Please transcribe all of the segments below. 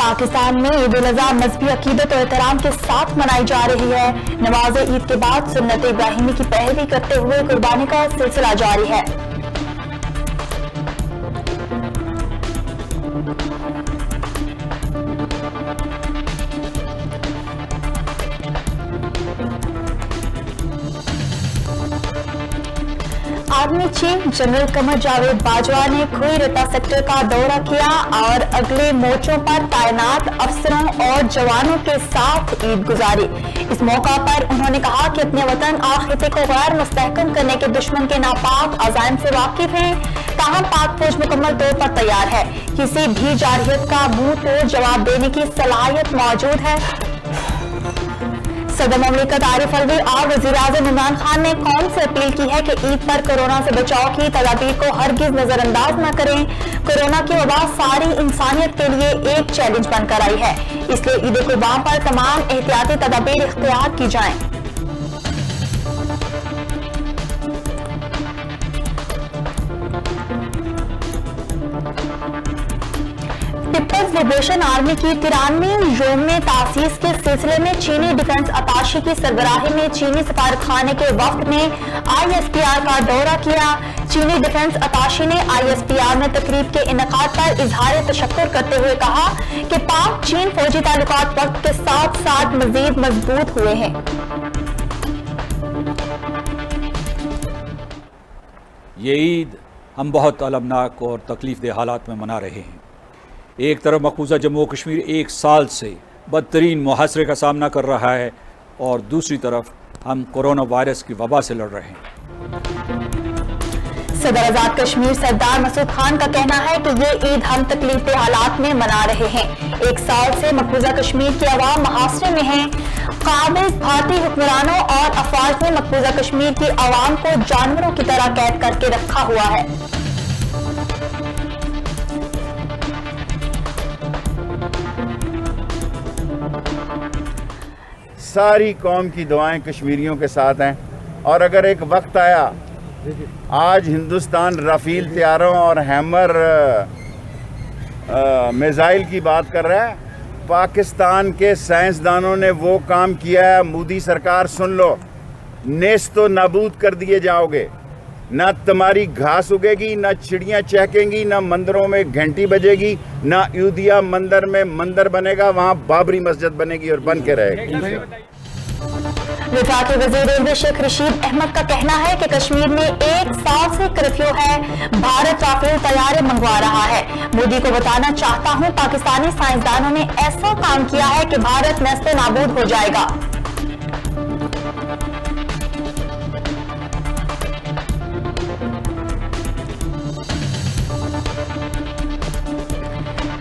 पाकिस्तान में ईद उल अज़हा मजहबी अकीदत और एहतराम के साथ मनाई जा रही है। नमाज ईद के बाद सुन्नत इब्राहिमी की पैरवी करते हुए कुर्बानी का सिलसिला जारी है। Army chief general Qamar Javed Bajwa ने खुई रेता सेक्टर का दौरा किया और अगले मोर्चों पर तैनात अफसरों और जवानों के साथ ईद गुजारी। इस मौका पर उन्होंने कहा कि अपने वतन और खिते को गैर मुस्तहकम करने के दुश्मन के नापाक अज़ाइम से वाकिफ हैं, ताहम पाक फौज मुकम्मल तौर पर तैयार है। किसी भी जारहियत का मुंह तोड़ जवाब देने की सलाहियत मौजूद है। सदर ममलिकत आरिफ अलवी और वज़ीर-ए-आज़म इमरान खान ने कौम से अपील की है कि ईद पर कोरोना से बचाव की तदाबीर को हरगिज नजरअंदाज न करें। कोरोना की वबा सारी इंसानियत के लिए एक चैलेंज बनकर आई है, इसलिए ईद कुर्बान पर तमाम एहतियाती तदाबीर इख्तियार की जाएं। पीपल्स लिबरेशन आर्मी की 93वीं योम तासीस के सिलसिले में चीनी डिफेंस अताशी की सरबराही में चीनी सफारतखाने के वफ्द ने ISPR का दौरा किया। चीनी डिफेंस अताशी ने ISPR में तकरीब के इनेकाद पर इजहार तशक्कुर करते हुए कहा कि पाक चीन फौजी ताल्लुकात वक्त के साथ साथ मजीद मजबूत हुए हैं। ये ईद हम बहुत अलमनाक और तकलीफदेह हालात में मना रहे हैं। एक तरफ मकबूजा जम्मू कश्मीर 1 साल से बदतरीन मुहासरे का सामना कर रहा है और दूसरी तरफ हम कोरोना वायरस की वबा से लड़ रहे हैं। सदर आजाद कश्मीर सरदार मसूद खान का कहना है कि ये ईद हम तकलीफदेह हालात में मना रहे हैं। 1 साल से मकबूजा कश्मीर की आवाम मुहासरे में है। काबिज भारतीय हुक्मरानों और अफवाज ने मकबूजा कश्मीर की आवाम को जानवरों की तरह कैद करके रखा हुआ है। सारी कौम की दुआएं कश्मीरियों के साथ हैं और अगर एक वक्त आया, आज हिंदुस्तान राफेल तैयारों और हैमर मिसाइल की बात कर रहा है। पाकिस्तान के साइंसदानों ने वो काम किया है, मोदी सरकार सुन लो, नेस्तो नाबूद कर दिए जाओगे। ना तुम्हारी घास उगेगी, ना चिड़ियाँ चहकेंगी, ना मंदिरों में घंटी बजेगी, ना यूदिया मंदिर में मंदिर बनेगा, वहाँ बाबरी मस्जिद बनेगी और बन के रहेगी। वफाकी वज़ीर रेलवे शेख रशीद अहमद का कहना है कि कश्मीर में 1 साल से कर्फ्यू है। भारत राफेल तैयारे मंगवा रहा है। मोदी को बताना चाहता हूँ, पाकिस्तानी साइंसदानों ने ऐसा काम किया है कि भारत नेस्तो नाबूद हो जाएगा।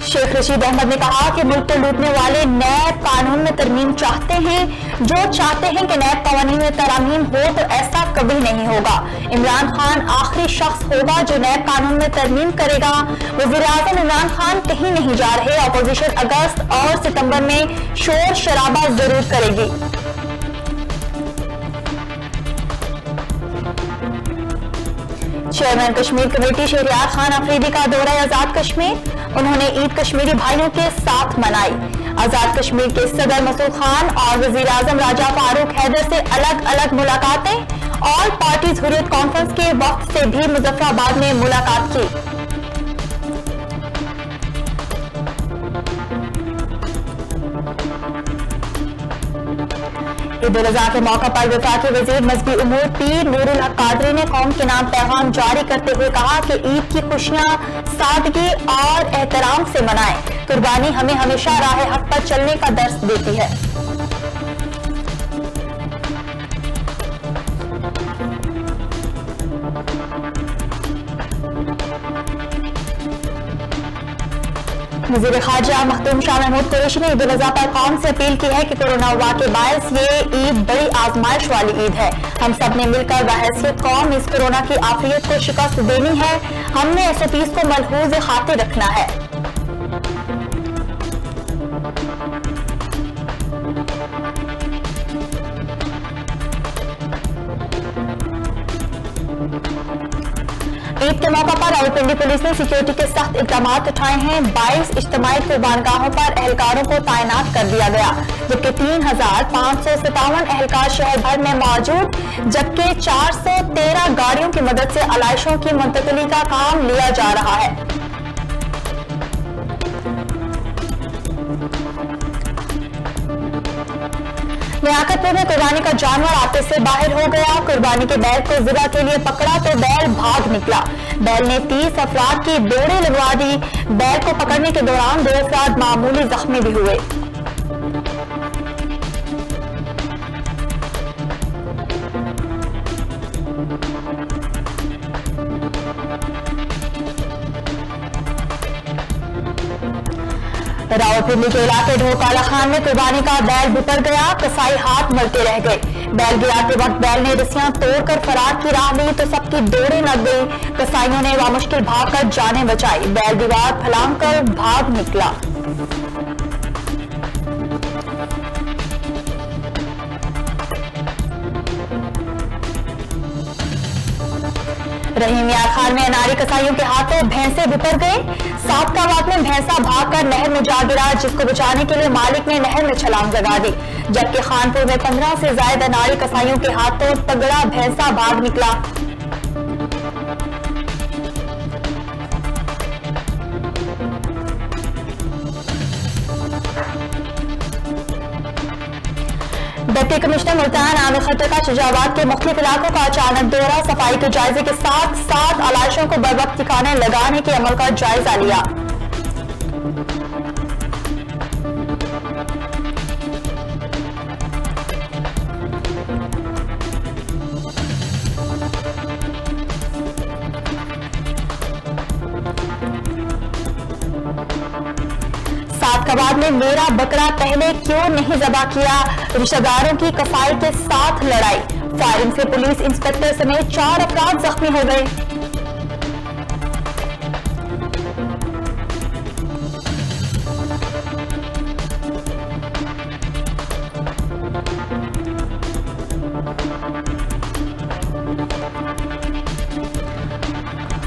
शेख रशीद अहमद ने कहा कि मुल्क को लूटने वाले नैब कानून में तरमीम चाहते हैं। जो चाहते हैं कि नैब कानून में तरमीम हो, तो ऐसा कभी नहीं होगा। इमरान खान आखिरी शख्स होगा जो नैब कानून में तरमीम करेगा। वज़ीर-ए-आज़म इमरान खान कहीं नहीं जा रहे। अपोजिशन अगस्त और सितंबर में शोर शराबा जरूर करेगी। चेयरमैन कश्मीर कमेटी शहरियार खान अफरीदी का दौरा आजाद कश्मीर। उन्होंने ईद कश्मीरी भाइयों के साथ मनाई। आजाद कश्मीर के सदर मसूद खान और वज़ीर-ए-आज़म राजा फारूक हैदर से अलग अलग मुलाकातें। ऑल पार्टीज हुर्रियत कॉन्फ्रेंस के वक्त से भी मुजफ्फराबाद में मुलाकात की। ईद उल अज़हा के मौका पर वफाकी वज़ीर मज़हबी उमूर पीर नूरुल हक कादरी ने कौम के नाम पैगाम जारी करते हुए कहा कि ईद की खुशियां सादगी और एहतराम से मनाएं। कुर्बानी हमें हमेशा राह हक पर चलने का दर्स देती है। वज़ीर ख़ारजा मखदूम शाह महमूद कुरैशी ने ईद उल अज़हा पर कौम से अपील की है कि कोरोना वबा के बायस ये ईद बड़ी आजमाइश वाली ईद है। हम सब ने मिलकर बहैसियत कौम इस कोरोना की आफियत को शिकस्त देनी है। हमने SOPs को मलहूज़ खातिर रखना है। ईद के मौका पर रावलपिंडी पुलिस ने सिक्योरिटी के सख्त इकदाम उठाए हैं। 22 इज्तिमाई कुर्बानगाहों पर एहलकारों को तैनात कर दिया गया, जबकि 3557 एहलकार शहर भर में मौजूद, जबकि 413 गाड़ियों की मदद से आलाइशों की मुंतकिली का काम लिया जा रहा है। लियाकतपुर में कुर्बानी का जानवर आते से बाहर हो गया। कुर्बानी के बैल को ज़िबा के लिए पकड़ा तो बैल भाग निकला। बैल ने 30 अफराद की बेड़े लगवा दी। बैल को पकड़ने के दौरान 2 अफराद मामूली जख्मी भी हुए। रावलपिंडी के इलाके ढोकाला खान में कुर्बानी का बैल बिपर गया। कसाई हाथ मलते रह गए। बैल गिराते वक्त बैल ने रस्सियां तोड़कर फरार की राह ली तो सबकी दौड़े लग गई। कसाईयों ने वामुश्किल भागकर जानें बचाई। बैल दीवार फलांगकर भाग निकला। रहीमिया खान में अनारी कसाईयों के हाथों भैंसे बिपर गए। साबकाबाद में भैंसा भागकर नहर में जा गिरा, जिसको बचाने के लिए मालिक ने नहर में छलांग लगा दी, जबकि खानपुर में 15 से ज्यादा अनारी कसाईयों के हाथों तगड़ा भैंसा भाग निकला। डिप्टी कमिश्नर मुल्तान आमिर खट्टर का शुजाबाद के मुख्तलिफ इलाकों का अचानक दौरा, सफाई के जायजे के साथ साथ आलाइशों को बरवक्त ठिकाने लगाने के अमल का जायजा लिया। साबकाबाद में मेरा बकरा पहले क्यों नहीं ज़बा किया, रिश्तेदारों की कसाई के साथ लड़ाई। फायरिंग से पुलिस इंस्पेक्टर समेत 4 अफराद जख्मी हो गए।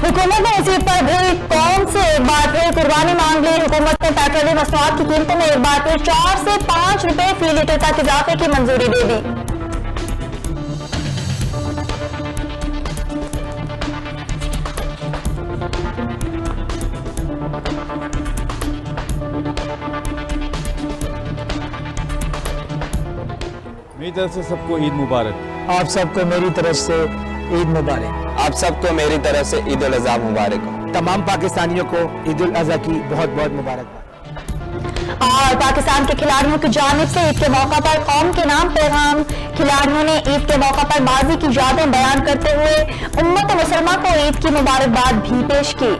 हुकूमत ने इसी पर भी कौन से एक बार फिर कुर्बानी मांग ली। हुकूमत ने पेट्रोलियम मसनूआत की कीमतों में एक बार फिर 4 से 5 रुपए फी लीटर तक इजाफे की मंजूरी दे दी। मेरी तरफ से सबको ईद मुबारक। आप सबको मेरी तरफ से ईद मुबारक। आप सबको मेरी तरफ से ईद उल अज़हा मुबारक हो। तमाम पाकिस्तानियों को ईद उल अज़हा की बहुत बहुत मुबारकबाद। और पाकिस्तान के खिलाड़ियों की जानिब से ईद के मौका पर कौम के नाम पैगाम। खिलाड़ियों ने ईद के मौका पर माजी की यादें बयान करते हुए उम्मत मुसलमा को ईद की मुबारकबाद भी पेश की।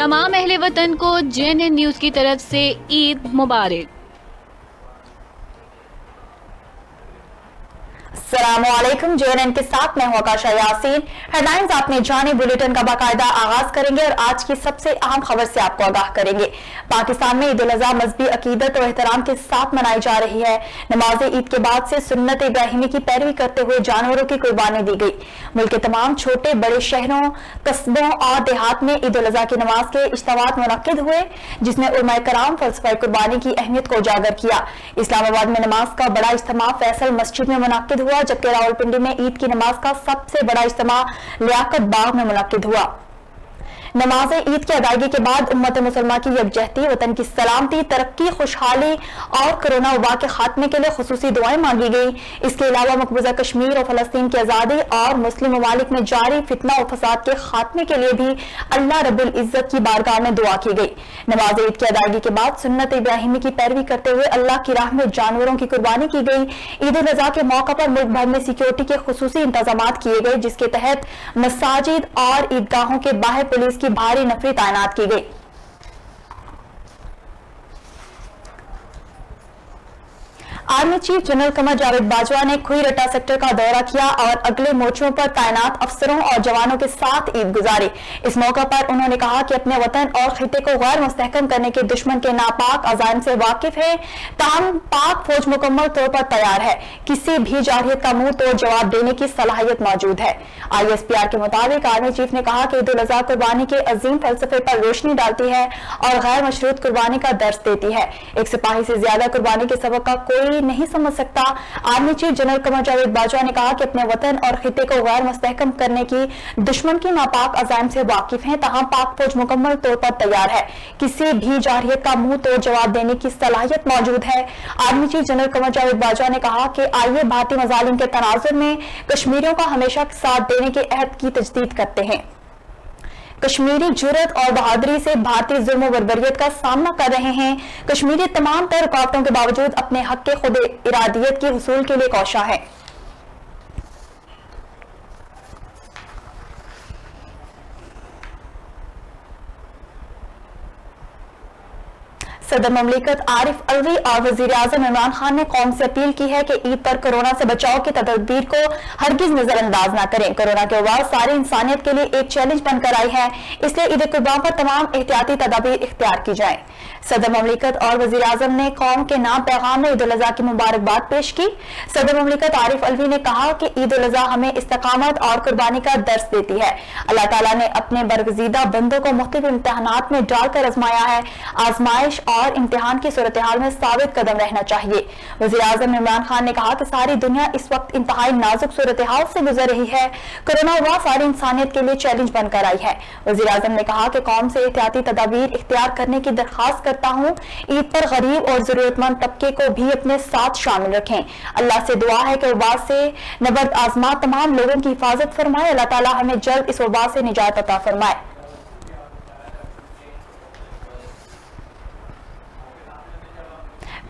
तमाम अहले वतन को JNN न्यूज़ की तरफ से ईद मुबारक। अस्सलामुअलैकुम, JNN के साथ मैं हूं आकाशा यासीन। हेडलाइंस आपने जाने, बुलेटिन का बाकायदा आगाज करेंगे और आज की सबसे अहम खबर से आपको आगाह करेंगे। पाकिस्तान में ईद उल अज़हा मजहबी अकीदत और एहतराम के साथ मनाई जा रही है। नमाज ईद के बाद से सुन्नत इब्राहिमी की पैरवी करते हुए जानवरों की कुर्बानी दी गई। मुल्क के तमाम छोटे बड़े शहरों, कस्बों और देहात में ईद उल अज़हा की नमाज के इज्तिमात मुनक्किद हुए, जिसमें उलमाए कराम फलसफा कुर्बानी की अहमियत को उजागर किया। इस्लामाबाद में नमाज का बड़ा इज्तिमा फैसल मस्जिद में मुनक्किद हुआ, जबकि रावलपिंडी में ईद की नमाज का सबसे बड़ा इज्तिमा लियाकत बाग में मुनक्किद हुआ। नमाज ईद की अदायगी के बाद उम्मत मुसलमान की यकजहती, वतन की सलामती, तरक्की, खुशहाली और कोरोना वबा के खात्मे के लिए खुसूसी दुआएं मांगी गई। इसके अलावा मकबूजा कश्मीर और फलस्तीन की आज़ादी और मुस्लिम ममालिक में जारी फितना और फसाद के खात्मे के लिए भी अल्लाह रब्बुल इज्जत की बारगाह में दुआ की गई। नमाज ईद की अदायगी के बाद सुन्नत इब्राहिमी की पैरवी करते हुए अल्लाह की राह में जानवरों की कुर्बानी की गई। ईद उल अज़हा के मौका पर मुल्क भर में सिक्योरिटी के खुसूसी इंतजाम किए गए, जिसके तहत मसाजिद और ईदगाहों के बाहर पुलिस की भारी नफरी तैनात की गई। Army chief general Qamar Javed Bajwa ने खुई रटा सेक्टर का दौरा किया और अगले मोर्चों पर तैनात अफसरों और जवानों के साथ ईद गुजारी। इस मौका पर उन्होंने कहा कि अपने वतन और खिते को गैर मुस्तहकम करने के दुश्मन के नापाक अज़ाइम से वाकिफ है, ताहम पाक फौज मुकम्मल तौर पर तैयार है। किसी भी जारहियत का मुंह तोड़ जवाब देने की सलाहियत मौजूद है। ISPR के मुताबिक आर्मी चीफ ने कहा कि ईद उल अज़हा कुर्बानी के अजीम फलसफे पर रोशनी डालती है और गैर मशरूत कुर्बानी का दर्स देती है। एक सिपाही से ज्यादा कुर्बानी के सबक का कोई नहीं समझ सकता। Army chief general Qamar Javed Bajwa ने कहा कि अपने वतन और खिते को गैर मुस्तहकम करने की दुश्मन की नापाक अज़ाइम से वाकिफ हैं, तहां पाक फौज मुकम्मल तौर पर तैयार है। किसी भी जारहियत का मुंह तोड़ जवाब देने की सलाहियत मौजूद है। Army chief general Qamar Javed Bajwa ने कहा कि आइए भारतीय मजालिम के तनाजुर में कश्मीरियों का हमेशा साथ देने के अहद की तजदीद करते हैं। कश्मीरी जुर्रत और बहादुरी से भारतीय जुल्म और बर्बरियत का सामना कर रहे हैं। कश्मीरी तमाम तर रुकावटों के बावजूद अपने हक के खुद इरादियत के हुसूल के लिए कोशा है। सदर ममलिकत आरिफ अलवी और वजीर आजम इमरान खान ने कौम से अपील की है कि ईद पर कोरोना से बचाव की तदबीर को हरगिज नजरअंदाज न करें। कोरोना के वबा सारी इंसानियत के लिए एक चैलेंज बनकर आई है, इसलिए ईद कुर्बान पर तमाम एहतियाती तदाबीर इख्तियार की जाए। सदर ममलिकत और वजीर आजम ने कौम के नाम पैगाम में ईद उल अज़हा की मुबारकबाद पेश की। सदर ममलिकत आरिफ अलवी ने कहा कि ईद उल अज़हा हमें इस्तकामत और कुर्बानी का दर्स देती है। अल्लाह ताला ने अपने बरगजीदा बंदों को मुख्तलिफ इम्तिहानात में डालकर आजमाया है। आजमाइश और इम्तिहान की सूरत हाल में साबित कदम रहना चाहिए। वज़ीर आज़म इमरान खान ने कहा कि सारी दुनिया इस वक्त इंतहाई नाजुक सूरत हाल से गुजर रही है। कोरोना वबा सारी इंसानियत के लिए चैलेंज बनकर आई है। वज़ीर आज़म ने कहा कि कौम से एहतियाती तदाबीर इख्तियार करने की दरख्वास्त करता हूँ। ईद पर गरीब और जरूरतमंद तबके को भी अपने साथ शामिल रखें। अल्लाह से दुआ है कि वबा से नबर्द आजमा तमाम लोगों की हिफाजत फरमाए। अल्लाह ताला हमें जल्द इस वबा से निजात अता फरमाए।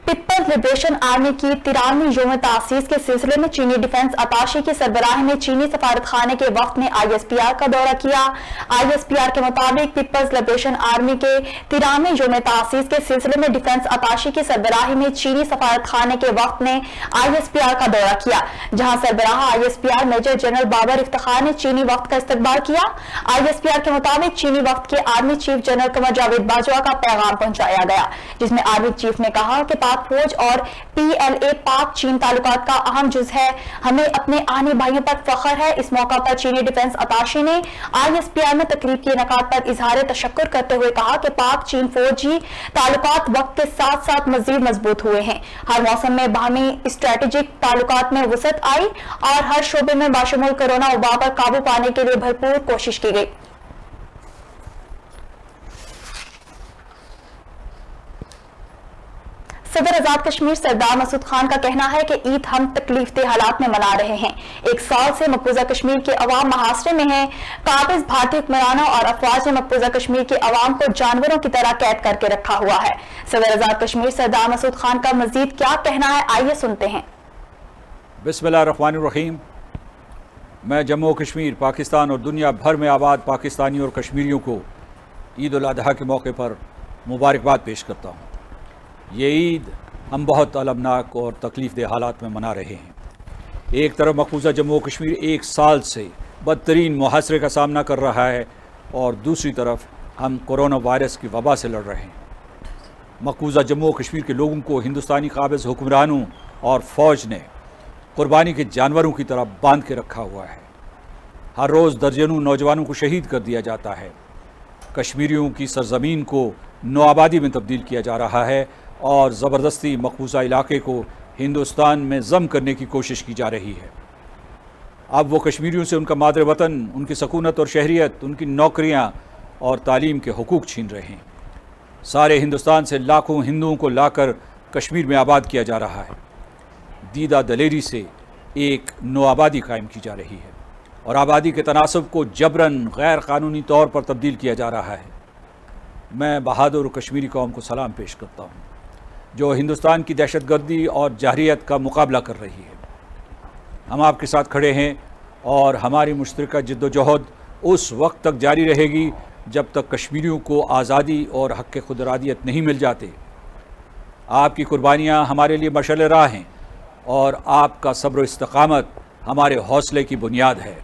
पीपल्स लिबरेशन आर्मी की 93वीं यौम तासीस के सिलसिले में चीनी डिफेंस अताशी की सरबराही ने चीनी सफारत खाने के वक्त में ISPR का दौरा किया। ISPR के मुताबिक पीपल्स लिबरेशन आर्मी के 93वें यौम तासीस के सिलसिले में डिफेंस अताशी की सरबराही में चीनी सफारत खाने के वक्त में ISPR का दौरा किया, जहां सरबराह ISPR major general Babar Iftikhar ने चीनी वक्त का इस्तकबाल किया। ISPR के मुताबिक चीनी वक्त के army chief general Qamar Javed Bajwa का पैगाम पहुंचाया गया, जिसमें आर्मी चीफ ने कहा कि पाक फौज और PLA पाक चीन ताल्लुकात का अहम जुज है। हमें अपने आने भाइयों पर फख्र है। इस मौका पर चीनी डिफेंस अताशी ने ISPR में तकरीब के इनेकाद पर इजहार तशक्कुर करते हुए कहा कि पाक चीन फौजी ताल्लुकात वक्त के साथ साथ मजीद मजबूत हुए हैं। हर मौसम में बाहमी स्ट्रेटेजिक ताल्लुकात में वसअत आई और हर शोबे में बाशमूल कोरोना वबा पर काबू पाने के लिए भरपूर कोशिश की गई। सदर आजाद कश्मीर सरदार मसूद खान का कहना है कि ईद हम तकलीफदेह हालात में मना रहे हैं। एक साल से मकबूजा कश्मीर के अवाम महासरे में है। काबिज भारतीय हुक्मरानों और अफवाज ने मकबूजा कश्मीर के अवाम को जानवरों की तरह कैद करके रखा हुआ है। सदर आजाद कश्मीर सरदार मसूद खान का मजीद क्या कहना है, आइए सुनते हैं। बिस्मिल्लाहिर्रहमानिर्रहीम। मैं जम्मू कश्मीर, पाकिस्तान और दुनिया भर में आबाद पाकिस्तानी और कश्मीरियों को ईद उल अजहा के मौके पर मुबारकबाद पेश करता हूँ। ये ईद हम बहुत अलमनाक और तकलीफ़देह हालात में मना रहे हैं। एक तरफ मकबूजा जम्मू और कश्मीर 1 साल से बदतरीन मुहासरे का सामना कर रहा है और दूसरी तरफ हम कोरोना वायरस की वबा से लड़ रहे हैं। मकबूजा जम्मू और कश्मीर के लोगों को हिंदुस्तानी काबिज़ हुक्मरानों और फ़ौज ने कुर्बानी के जानवरों की तरह बांध के रखा हुआ है। हर रोज़ दर्जनों नौजवानों को शहीद कर दिया जाता है। कश्मीरियों की सरजमीन को नौआबादी में तब्दील किया जा रहा है और ज़बरदस्ती मकबूजा इलाके को हिंदुस्तान में ज़म करने की कोशिश की जा रही है। अब वो कश्मीरियों से उनका मादर वतन, उनकी सकूनत और शहरियत, उनकी नौकरियाँ और तालीम के हुकूक छीन रहे हैं। सारे हिंदुस्तान से लाखों हिंदुओं को लाकर कश्मीर में आबाद किया जा रहा है। दीदा दलेरी से एक नौआबादी कायम की जा रही है और आबादी के तनासब को जबरन गैर कानूनी तौर पर तब्दील किया जा रहा है। मैं बहादुर कश्मीरी कौम को सलाम पेश करता हूँ जो हिंदुस्तान की दहशतगर्दी और जाहिरियत का मुकाबला कर रही है। हम आपके साथ खड़े हैं और हमारी मुश्तरका जिद्दोजहद उस वक्त तक जारी रहेगी जब तक कश्मीरियों को आज़ादी और हक़ खुदरादियत नहीं मिल जाते। आपकी कुर्बानियाँ हमारे लिए मशाल राह हैं और आपका सब्र व इस्तकामत हमारे हौसले की बुनियाद है।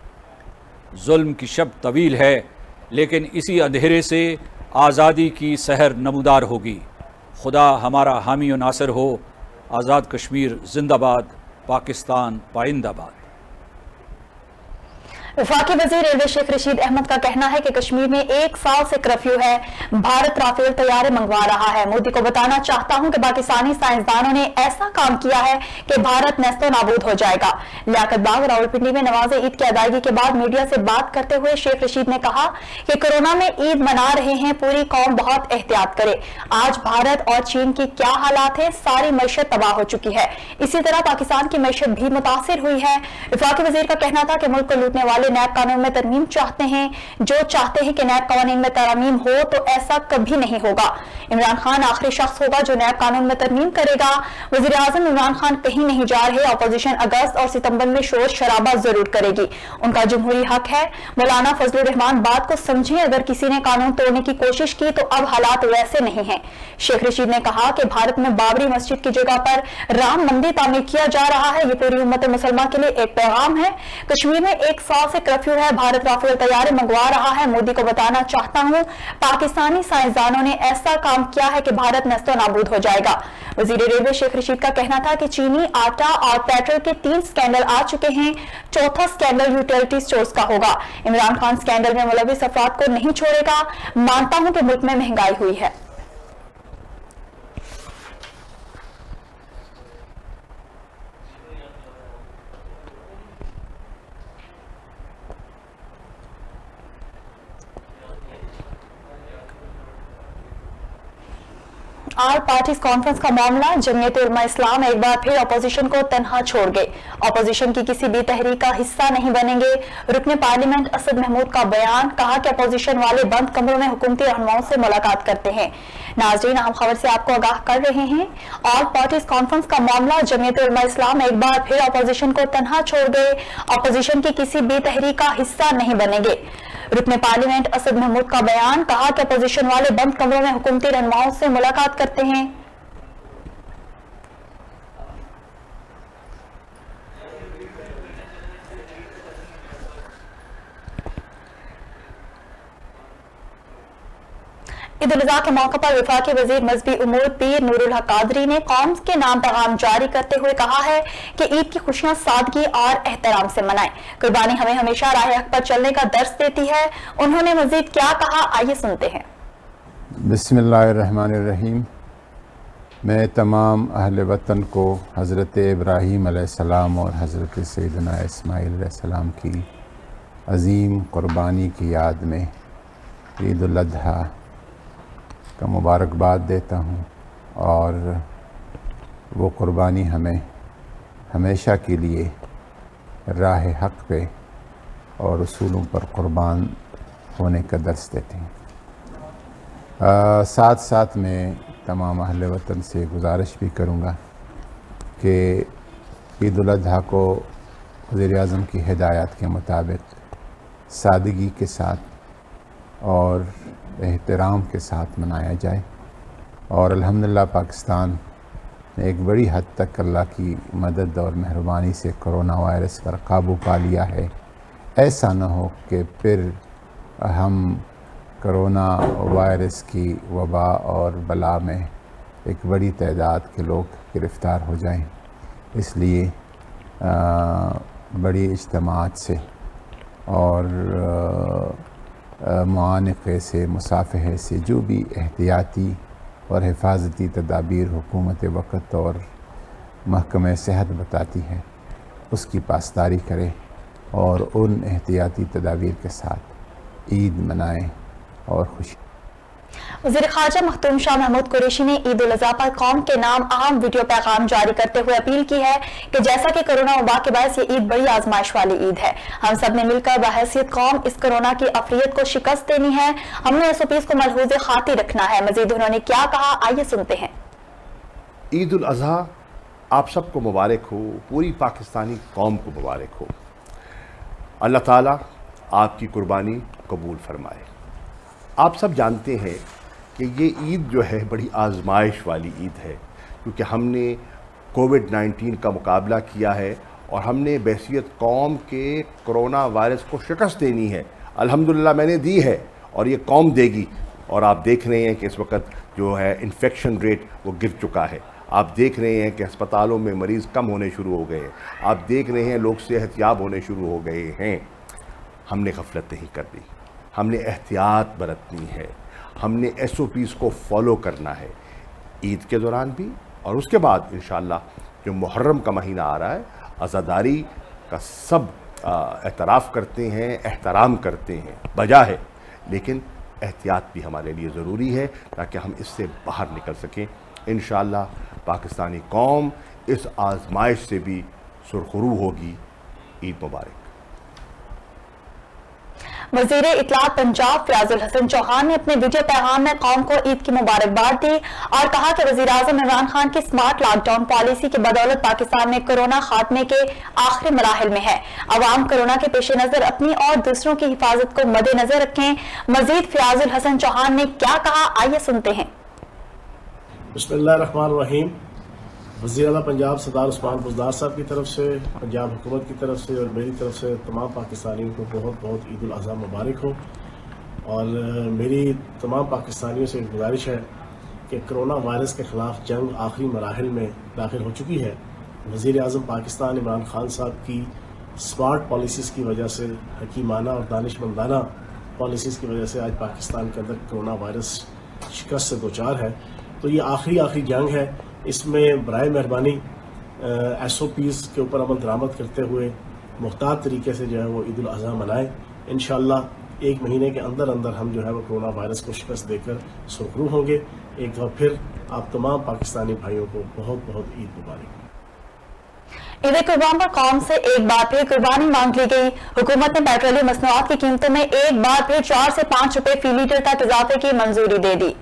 जुल्म की शब तवील है, लेकिन इसी अंधेरे से आज़ादी की सहर नमूदार होगी। खुदा हमारा हामी और नासिर हो। आज़ाद कश्मीर जिंदाबाद, पाकिस्तान पाइंदाबाद। वफाकी वजीर रेलवे शेख रशीद अहमद का कहना है कि कश्मीर में 1 साल से कर्फ्यू है। भारत राफेल तैयारे मंगवा रहा है। मोदी को बताना चाहता हूं कि पाकिस्तानी साइंसदानों ने ऐसा काम किया है कि भारत नेस्तो नाबूद हो जाएगा। लियाकत बाग रावलपिंडी में नमाज ईद की अदायगी के बाद मीडिया से बात करते हुए शेख रशीद ने कहा कि कोरोना में ईद मना रहे हैं, पूरी कौम बहुत एहतियात करे। आज भारत और चीन की क्या हालात है, सारी मईशत तबाह हो चुकी है। इसी तरह पाकिस्तान की मईशत भी मुतासिर हुई है। वफाकी वजीर का कहना था कि मुल्क को लूटने वाले नैब कानून में तरमीम चाहते हैं। जो चाहते हैं कि नैब कानून में तरमीम हो तो ऐसा कभी नहीं होगा। इमरान खान आखिरी शख्स होगा जो नैब कानून में तरमीम करेगा। वजीर आजम इमरान खान कहीं नहीं जा रहे। अपोजिशन अगस्त और सितंबर में शोर शराबा जरूर करेगी, उनका जमहूरी हक है। मौलाना फजलुर रहमान बात को समझें, अगर किसी ने कानून तोड़ने की कोशिश की तो अब हालात वैसे नहीं हैं। शेख रशीद ने कहा कि भारत में बाबरी मस्जिद की जगह पर राम मंदिर तामीर किया जा रहा है। ये पूरी उम्मत मुसलमान के लिए एक पैगाम है। कश्मीर में 1 साल से कर्फ्यू है। भारत राफेल तैयारे मंगवा रहा है। मोदी को बताना चाहता हूं, पाकिस्तानी साइंसदानों ने ऐसा काम किया है कि भारत नेस्तो नाबूद हो जाएगा। वजीर रेलवे शेख रशीद का कहना था कि चीनी आटा और पेट्रोल के 3 स्कैंडल आ चुके हैं। चौथा स्कैंडल यूटिलिटी स्टोर्स का होगा। इमरान खान स्कैंडल में मुलविस अफराद को नहीं छोड़ेगा। मानता हूं कि मुल्क में महंगाई हुई है। ऑल पार्टीज कॉन्फ्रेंस का मामला, जमीयत उलमा इस्लाम एक बार फिर अपोजिशन को तन्हा छोड़ गए। अपोजिशन की किसी भी तहरीक का हिस्सा नहीं बनेंगे। रुकने पार्लियामेंट असद महमूद का बयान, कहा कि अपोजिशन वाले बंद कमरों में हुकूमती रहनुमाओं से मुलाकात करते हैं। नाजरीन, अहम खबर से आपको आगाह कर रहे हैं। ऑल पार्टीज कॉन्फ्रेंस का मामला, जमीयत उलमा इस्लाम एक बार फिर अपोजिशन को तन्हा छोड़ गए। अपोजिशन की किसी भी तहरीक का हिस्सा नहीं बनेंगे। रुकने पार्लियामेंट असद महमूद का बयान, कहा कि अपोजिशन वाले बंद कमरों में हुकूमती रहनुमाओं से मुलाकात करते हैं। ईद उल अजहा के मौके पर वफाकी वजीर मजहबी उमूर पीर नूरुल हक कादरी ने कौम के नाम पैगाम जारी करते हुए कहा है कि ईद की खुशियां सादगी और एहतराम से मनाएं। कुर्बानी हमें हमेशा राह हक पर चलने का दर्स देती है। उन्होंने मजीद क्या कहा, आइए सुनते हैं। बिस्मिल्लाहिर्रहमानिर्रहीम। मैं तमाम अहले वतन को हज़रत इब्राहीम अलैहिस्सलाम और हज़रत सैयदना इस्माईल अलैहिस्सलाम की अज़ीम क़ुरबानी की याद में ईद उल अजहा का मुबारकबाद देता हूँ और वो क़ुरबानी हमें हमेशा के लिए राह हक़ पे और उसूलों पर क़ुरबान होने का दर्स देते हैं। साथ साथ मैं तमाम अहले वतन से गुजारिश भी करूँगा कि ईद उल अजहा को वज़ीर आज़म की हिदायत के मुताबिक सादगी के साथ और एहतराम के साथ मनाया जाए। और अल्हम्दुलिल्लाह पाकिस्तान ने एक बड़ी हद तक अल्लाह की मदद और मेहरबानी से कोरोना वायरस पर काबू पा लिया है। ऐसा न हो कि फिर हम कोरोना वायरस की वबा और बला में एक बड़ी तादाद के लोग गिरफ़्तार हो जाएं। इसलिए बड़ी इज्तमात से और मुआनक़े से, मुसाफ़हे से जो भी एहतियाती और हिफाजती तदाबीर हुकूमत वक़्त और महकमा सेहत बताती है उसकी पासदारी करें और उन एहतियाती तदाबीर के साथ ईद मनाएं और खुशी। वज़ीर ख़ारजा मखदूम शाह महमूद कुरैशी ने ईद उल अज़हा पर कौम के नाम अहम वीडियो पैगाम जारी करते हुए अपील की है कि जैसा कि कोरोना वबा के बायस ये ईद बड़ी आजमाइश वाली ईद है, हम सब ने मिलकर बहैसियत कौम इस कोरोना की अफरियत को शिकस्त देनी है। हमने SOPs को मलहूज़ खाती रखना है। मजीद उन्होंने क्या कहा, आइए सुनते हैं। ईद उल अज़हा आप सबको मुबारक हो, पूरी पाकिस्तानी कौम को मुबारक हो। अल्लाह ताला आपकी कुर्बानी कबूल फरमाए। आप सब जानते हैं कि ये ईद जो है बड़ी आजमाइश वाली ईद है, क्योंकि हमने कोविड-19 का मुकाबला किया है और हमने बहैसियत कौम के कोरोना वायरस को शिकस्त देनी है। अल्हम्दुलिल्लाह मैंने दी है और ये कौम देगी। और आप देख रहे हैं कि इस वक्त जो है इन्फेक्शन रेट वो गिर चुका है। आप देख रहे हैं कि अस्पतालों में मरीज़ कम होने शुरू हो गए हैं। आप देख रहे हैं लोग सेहतयाब होने शुरू हो गए हैं। हमने गफलत नहीं कर दी, हमने एहतियात बरतनी है, हमने SOPs को फॉलो करना है ईद के दौरान भी और उसके बाद इंशाअल्लाह जो मुहर्रम का महीना आ रहा है, अज़ादारी का सब एतराफ़ करते हैं, एहतराम करते हैं, बजा है, लेकिन एहतियात भी हमारे लिए ज़रूरी है ताकि हम इससे बाहर निकल सकें। इंशाअल्लाह पाकिस्तानी कौम इस आजमाइश से भी सुरखरू होगी। ईद मुबारक। वज़ीर इत्तलात पंजाब फ़याज़ुल हसन चौहान ने अपने वीडियो पैगाम में कौम को ईद की मुबारकबाद दी और कहा कि वज़ीर आज़म इमरान खान की स्मार्ट लॉकडाउन पॉलिसी की बदौलत पाकिस्तान में कोरोना खात्मे के आखिरी मराहिल में है। अवाम कोरोना के पेश नज़र अपनी और दूसरों की हिफाजत को मद्देनजर रखें। मज़ीद फ़याज़ुल हसन चौहान ने क्या कहा, आइए सुनते हैं। बिस्मिल्लाहिर्रहमानिर्रहीम। वज़ीर आला पंजाब सरदार उस्मान बुज़दार साहब की तरफ से, पंजाब हुकूमत की तरफ से और मेरी तरफ से तमाम पाकिस्तानियों को बहुत बहुत ईद उल अज़हा मुबारक हो। और मेरी तमाम पाकिस्तानियों से एक गुजारिश है कि कोरोना वायरस के ख़िलाफ़ जंग आखिरी मराहिल में दाखिल हो चुकी है। वज़ीर आज़म पाकिस्तान इमरान खान साहब की स्मार्ट पॉलिसीज़ की वजह से, हकीमाना और दानिशमंदाना पॉलिसीज़ की वजह से आज पाकिस्तान के अंदर कोरोना वायरस शिकस्त से दोचार है। तो ये आखिरी जंग है। इसमें बराए मेहरबानी SOPs के ऊपर अमल दरामद करते हुए मुख्तार तरीके से जो है वो ईद उल अज़हा मनाएं। इंशाअल्लाह एक महीने के अंदर अंदर हम जो है वो कोरोना वायरस को शिकस्त देकर सुरखरू होंगे। एक बार फिर आप तमाम पाकिस्तानी भाइयों को बहुत बहुत ईद मुबारक। ईद कुर्बान पर कौम से एक बार फिर कुर्बानी मांग ली गई। हुकूमत ने पेट्रोलियम मसनूआत की कीमतों में एक बार फिर 4 से 5 रुपए फी लीटर तक इजाफे की मंजूरी दे दी।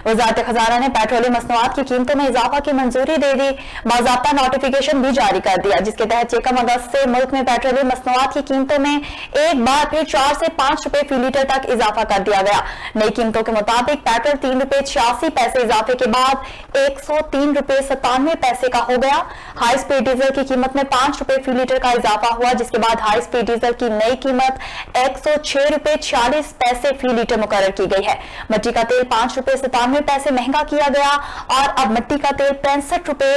वज़ारत खजाना ने पेट्रोलियम मसनूआत की कीमतों में इजाफा की मंजूरी दे दी। बाज़ाब्ता नोटिफिकेशन भी जारी कर दिया, जिसके तहत 6 अगस्त से मुल्क में पेट्रोलियम मसनूआत की कीमतों में एक बार फिर 4 से 5 रुपए फी लीटर तक इजाफा कर दिया गया। नई कीमतों के मुताबिक पेट्रोल 3 रुपए 86 पैसे इजाफे के बाद 103 रुपए 97 पैसे का हो गया। हाई स्पीड डीजल की कीमत में 5 रुपए फी लीटर का इजाफा हुआ, जिसके बाद हाई स्पीड डीजल की नई कीमत 106 रुपए 46 पैसे फी लीटर मुकर्रर की गई है। मिट्टी का तेल 5 रुपए 97 पैसे महंगा किया गया और अब मिट्टी का तेल 65 रुपए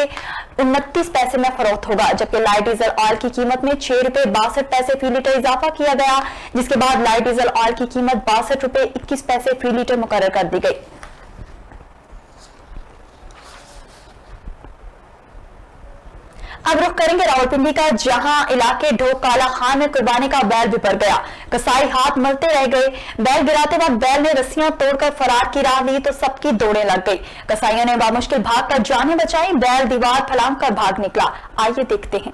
29 पैसे में फरोख्त होगा, जबकि लाइट डीजल ऑयल की कीमत में 6 रुपए 62 पैसे फी लीटर इजाफा किया गया, जिसके बाद लाइट डीजल ऑयल की कीमत 62 रुपए 21 पैसे फी लीटर मुकर्रर कर दी गई। अब रुख करेंगे रावलपिंडी का, जहां इलाके ढोक काला खान में कुर्बानी का बैल बिपर गया। कसाई हाथ मलते रह गए। बैल गिराते वक्त बैल ने रस्सियां तोड़कर फरार की राह ली तो सबकी दौड़ें लग गई। कसाईयों ने बामुश्किल भागकर जानें बचाई। बैल दीवार फलांग कर भाग निकला। आइए देखते हैं।